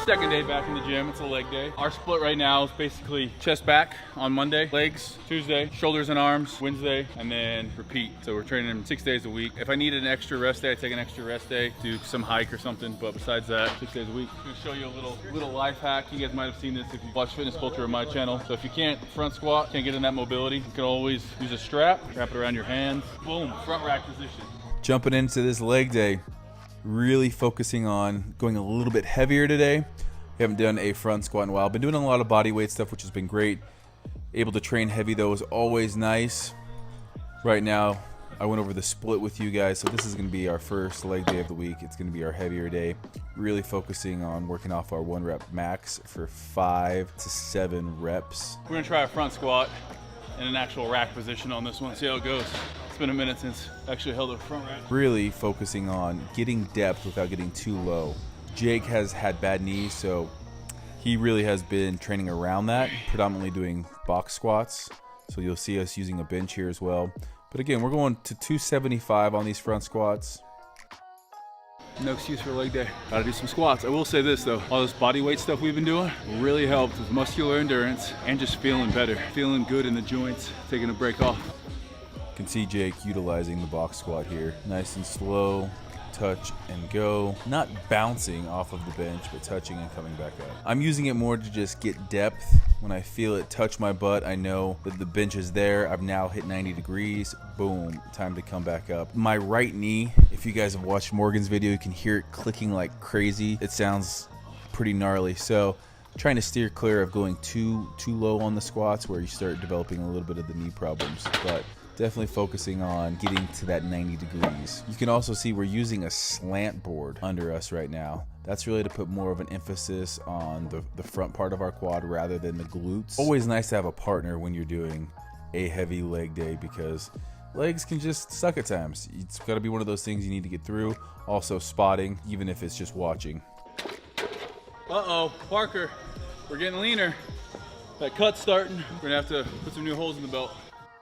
second day back in the gym. It's a leg day. Our split right now is basically chest back on Monday, legs Tuesday, shoulders and arms Wednesday, and then repeat. So we're training them 6 days a week. If I needed an extra rest day, I take an extra rest day, do some hike or something. But besides that, 6 days a week. I'm gonna show you a little life hack. You guys might have seen this if you watch Fitness Culture on my channel. So if you can't front squat, can't get in that mobility, you can always use a strap, wrap it around your hands. Boom, front rack position. Jumping into this leg day, really focusing on going a little bit heavier today. We haven't done a front squat in a while. Been doing a lot of body weight stuff, which has been great. Able to train heavy though is always nice. Right now, I went over the split with you guys, so this is going to be our first leg day of the week. It's going to be our heavier day. Really focusing on working off our 1 rep max for 5 to 7 reps. We're gonna try a front squat in an actual rack position on this one. See how it goes. It's been a minute since I actually held a front rack. Really focusing on getting depth without getting too low. Jake has had bad knees, so he really has been training around that, predominantly doing box squats. So you'll see us using a bench here as well. But again, we're going to 275 on these front squats. No excuse for a leg day. Gotta do some squats. I will say this though, all this body weight stuff we've been doing really helped with muscular endurance and just feeling better, feeling good in the joints, taking a break off. You can see Jake utilizing the box squat here. Nice and slow, touch and go. Not bouncing off of the bench, but touching and coming back up. I'm using it more to just get depth. When I feel it touch my butt, I know that the bench is there. I've now hit 90 degrees. Boom, time to come back up. My right knee, if you guys have watched Morgan's video, you can hear it clicking like crazy. It sounds pretty gnarly. So trying to steer clear of going too low on the squats where you start developing a little bit of the knee problems. But definitely focusing on getting to that 90 degrees. You can also see we're using a slant board under us right now. That's really to put more of an emphasis on the front part of our quad rather than the glutes. Always nice to have a partner when you're doing a heavy leg day because legs can just suck at times. It's got to be one of those things you need to get through. Also spotting, even if it's just watching. Uh-oh, Parker, we're getting leaner. That cut's starting. We're gonna have to put some new holes in the belt.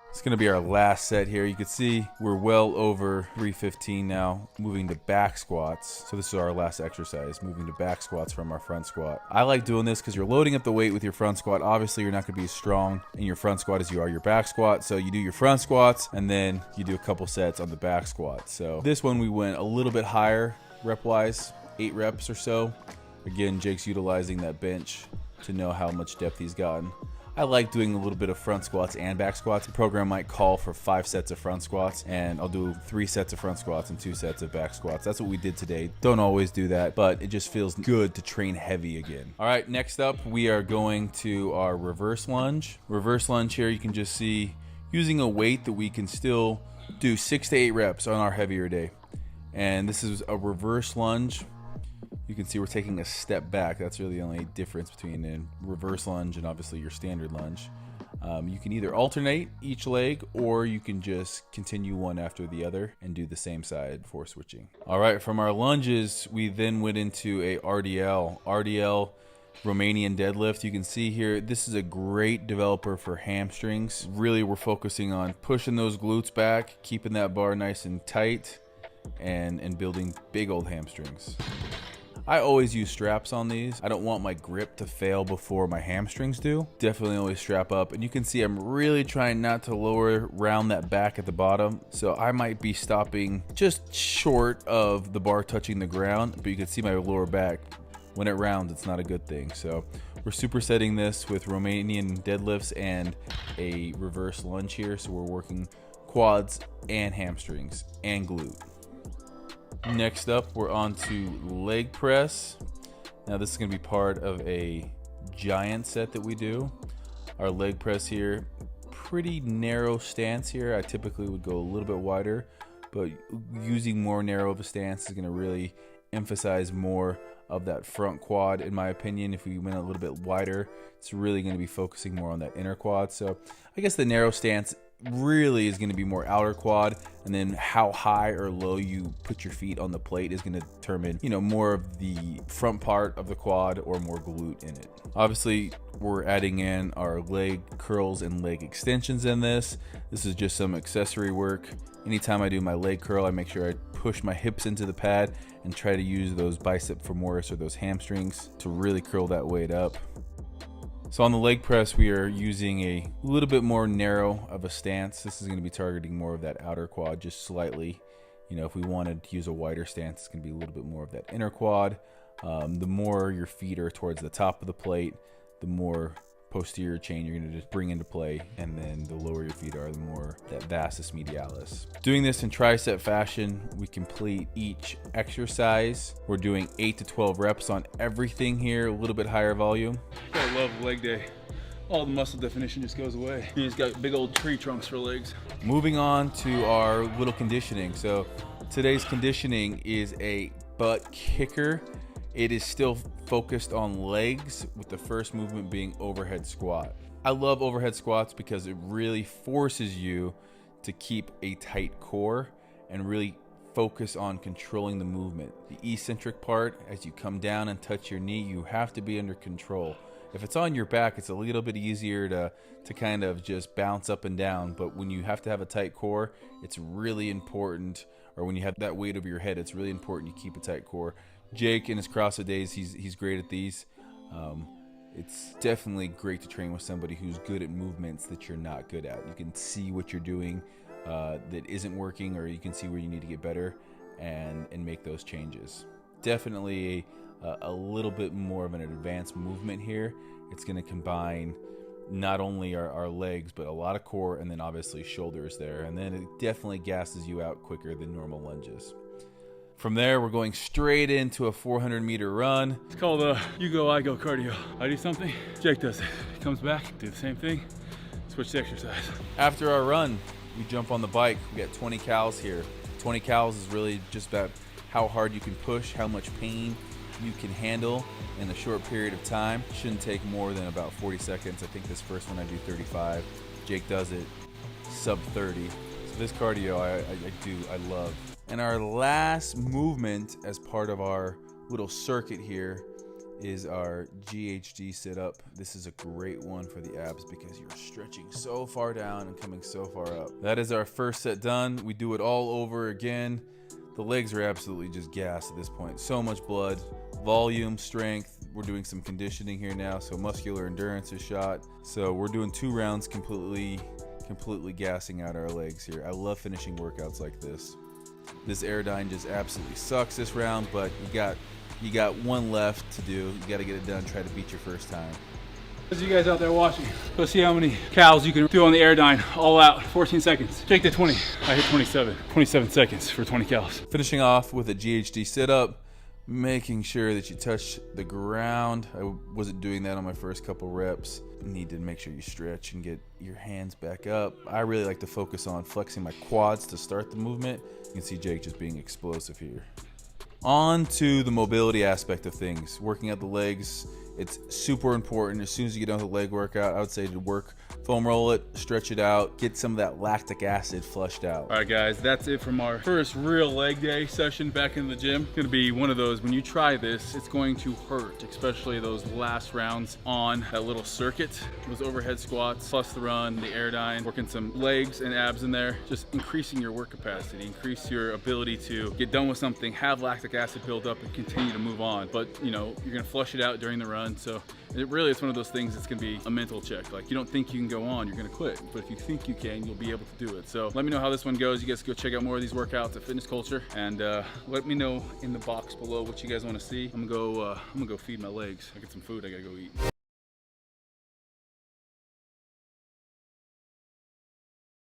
It's going to be our last set here. You can see we're well over 315 now, moving to back squats. So this is our last exercise, moving to back squats from our front squat. I like doing this because you're loading up the weight with your front squat. Obviously, you're not going to be as strong in your front squat as you are your back squat. So you do your front squats and then you do a couple sets on the back squat. So this one we went a little bit higher rep-wise, 8 reps or so. Again, Jake's utilizing that bench to know how much depth he's gotten. I like doing a little bit of front squats and back squats. The program might call for 5 sets of front squats, and I'll do 3 sets of front squats and 2 sets of back squats. That's what we did today. Don't always do that, but it just feels good to train heavy again. All right, next up, we are going to our reverse lunge. Reverse lunge here, you can just see using a weight that we can still do 6 to 8 reps on our heavier day. And this is a reverse lunge. You can see we're taking a step back. That's really the only difference between a reverse lunge and obviously your standard lunge. You can either alternate each leg or you can just continue one after the other and do the same side before switching. All right, from our lunges, we then went into a RDL. RDL, Romanian deadlift. You can see here, this is a great developer for hamstrings. Really, we're focusing on pushing those glutes back, keeping that bar nice and tight, and building big old hamstrings. I always use straps on these. I don't want my grip to fail before my hamstrings do. Definitely always strap up. And you can see I'm really trying not to lower round that back at the bottom. So I might be stopping just short of the bar touching the ground, but you can see my lower back. When it rounds, it's not a good thing. So we're supersetting this with Romanian deadlifts and a reverse lunge here. So we're working quads and hamstrings and glute. Next up, we're on to leg press. Now this is going to be part of a giant set that we do. Our leg press here, pretty narrow stance here. I typically would go a little bit wider, but using more narrow of a stance is going to really emphasize more of that front quad. In my opinion, if we went a little bit wider, it's really going to be focusing more on that inner quad. So I guess the narrow stance really is going to be more outer quad, and then how high or low you put your feet on the plate is going to determine, you know, more of the front part of the quad or more glute in it. Obviously, we're adding in our leg curls and leg extensions in this. This is just some accessory work. Anytime I do my leg curl, I make sure I push my hips into the pad and try to use those bicep femoris or those hamstrings to really curl that weight up. So on the leg press, we are using a little bit more narrow of a stance. This is going to be targeting more of that outer quad just slightly. You know, if we wanted to use a wider stance, it's going to be a little bit more of that inner quad. The more your feet are towards the top of the plate, the more posterior chain you're going to just bring into play, and then the lower your feet are, the more that vastus medialis. Doing this in tricep fashion, we complete each exercise. We're doing 8 to 12 reps on everything here, a little bit higher volume. I love leg day. All the muscle definition just goes away. He's got big old tree trunks for legs. Moving on to our little conditioning. So today's conditioning is a butt kicker. It is still focused on legs, with the first movement being overhead squat. I love overhead squats because it really forces you to keep a tight core and really focus on controlling the movement. The eccentric part, as you come down and touch your knee, you have to be under control. If it's on your back, it's a little bit easier to kind of just bounce up and down, but when you have to have a tight core, it's really important, or when you have that weight over your head, it's really important you keep a tight core. Jake in his CrossFit days, he's great at these. It's definitely great to train with somebody who's good at movements that you're not good at. You can see what you're doing that isn't working, or you can see where you need to get better and make those changes. Definitely a little bit more of an advanced movement here. It's going to combine not only our legs, but a lot of core, and then obviously shoulders there. And then it definitely gasses you out quicker than normal lunges. From there, we're going straight into a 400-meter run. It's called you go, I go cardio. I do something, Jake does it. He comes back, do the same thing, switch to exercise. After our run, we jump on the bike. We got 20 cals here. 20 cals is really just about how hard you can push, how much pain you can handle in a short period of time. Shouldn't take more than about 40 seconds. I think this first one I do 35. Jake does it sub 30. So this cardio I love. And our last movement as part of our little circuit here is our GHD sit-up. This is a great one for the abs because you're stretching so far down and coming so far up. That is our first set done. We do it all over again. The legs are absolutely just gassed at this point. So much blood, volume, strength. We're doing some conditioning here now, so muscular endurance is shot. So we're doing 2 rounds completely gassing out our legs here. I love finishing workouts like this. This Airdyne just absolutely sucks this round, but you got one left to do. You got to get it done. Try to beat your first time. Those of you guys out there watching, let's see how many cals you can do on the Airdyne, all out, 14 seconds. Jake did 20, I hit 27 seconds for 20 cals. Finishing off with a GHD sit-up, making sure that you touch the ground. I wasn't doing that on my first couple reps. You need to make sure you stretch and get your hands back up. I really like to focus on flexing my quads to start the movement. You can see Jake just being explosive here. On to the mobility aspect of things. Working out the legs, it's super important. As soon as you get done with the leg workout, I would say to work, foam roll it, stretch it out, get some of that lactic acid flushed out. All right, guys, that's it from our first real leg day session back in the gym. It's gonna be one of those, when you try this, it's going to hurt, especially those last rounds on that little circuit. Those overhead squats, plus the run, the Airdyne, working some legs and abs in there, just increasing your work capacity, increase your ability to get done with something, have lactic acid build up and continue to move on. But you know, you're gonna flush it out during the run. So it really is one of those things that's gonna be a mental check. Like, you don't think you can go on, you're gonna quit. But if you think you can, you'll be able to do it. So let me know how this one goes. You guys go check out more of these workouts at Fitness Culture, and let me know in the box below what you guys wanna see. I'm gonna go feed my legs. I get some food I gotta go eat.